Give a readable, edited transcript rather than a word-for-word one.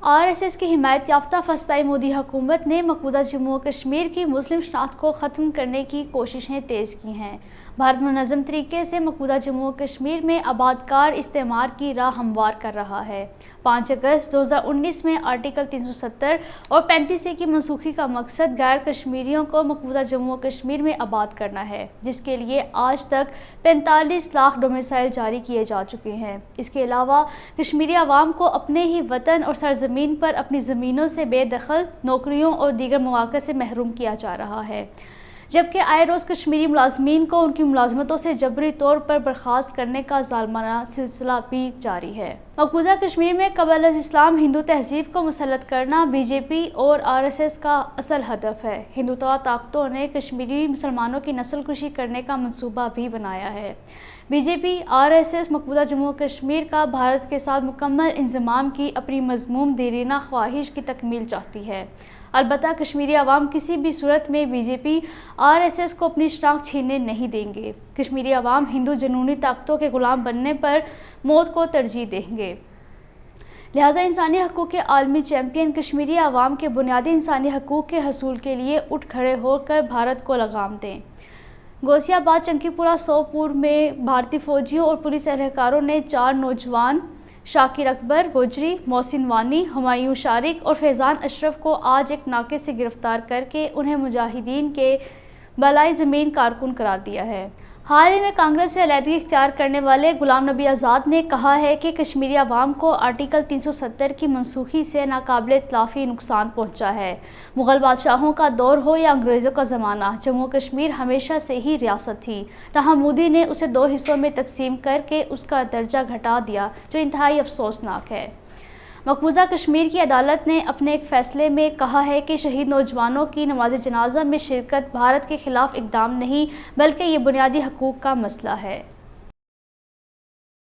RSS کی حمایت یافتہ فسطائی مودی حکومت نے مقبوضہ جموں و کشمیر کی مسلم شناخت کو ختم کرنے کی کوششیں تیز کی ہیں۔ بھارت منظم طریقے سے مقبوضہ جموں و کشمیر میں آبادکار استعمار کی راہ ہموار کر رہا ہے۔ 5 اگست 2019 میں آرٹیکل 370 اور 35A کی منسوخی کا مقصد غیر کشمیریوں کو مقبوضہ جموں و کشمیر میں آباد کرنا ہے، جس کے لیے آج تک 45 لاکھ ڈومیسائل جاری کیے جا چکے ہیں۔ اس کے علاوہ کشمیری عوام کو اپنے ہی وطن اور سرزمین پر اپنی زمینوں سے بے دخل، نوکریوں اور دیگر مواقع سے محروم کیا جا رہا ہے، جبکہ آئے روز کشمیری ملازمین کو ان کی ملازمتوں سے جبری طور پر برخاست کرنے کا ظالمانہ سلسلہ بھی جاری ہے۔ مقبوضہ کشمیر میں قبل از اسلام ہندو تہذیب کو مسلط کرنا BJP اور RSS کا اصل ہدف ہے۔ ہندوتوا طاقتوں نے کشمیری مسلمانوں کی نسل کشی کرنے کا منصوبہ بھی بنایا ہے۔ BJP RSS مقبوضہ جموں و کشمیر کا بھارت کے ساتھ مکمل انضمام کی اپنی مذموم دیرینہ خواہش کی تکمیل چاہتی ہے۔ البتہ کشمیری عوام کسی بھی صورت میں BJP RSS کو اپنی شناخت چھیننے نہیں دیں گے۔ کشمیری عوام ہندو جنونی طاقتوں کے غلام بننے پر موت کو ترجیح دیں گے۔ لہٰذا انسانی حقوق کے عالمی چیمپئن کشمیری عوام کے بنیادی انسانی حقوق کے حصول کے لیے اٹھ کھڑے ہو کر بھارت کو لگام دیں۔ غوثیہ آباد چنکی پورہ سوپور میں بھارتی فوجیوں اور پولیس اہلکاروں نے 4 نوجوان شاکر اکبر گوجری، محسن وانی، ہمایوں شارق اور فیضان اشرف کو آج ایک ناکے سے گرفتار کر کے انہیں مجاہدین کے بالائی زمین کارکن قرار دیا ہے۔ حال ہی میں کانگریس سے علیحدگی اختیار کرنے والے غلام نبی آزاد نے کہا ہے کہ کشمیری عوام کو آرٹیکل 370 کی منسوخی سے ناقابل اطلافی نقصان پہنچا ہے۔ مغل بادشاہوں کا دور ہو یا انگریزوں کا زمانہ، جموں و کشمیر ہمیشہ سے ہی ریاست تھی، تاہم مودی نے اسے 2 حصوں میں تقسیم کر کے اس کا درجہ گھٹا دیا، جو انتہائی افسوسناک ہے۔ مقبوضہ کشمیر کی عدالت نے اپنے ایک فیصلے میں کہا ہے کہ شہید نوجوانوں کی نماز جنازہ میں شرکت بھارت کے خلاف اقدام نہیں، بلکہ یہ بنیادی حقوق کا مسئلہ ہے۔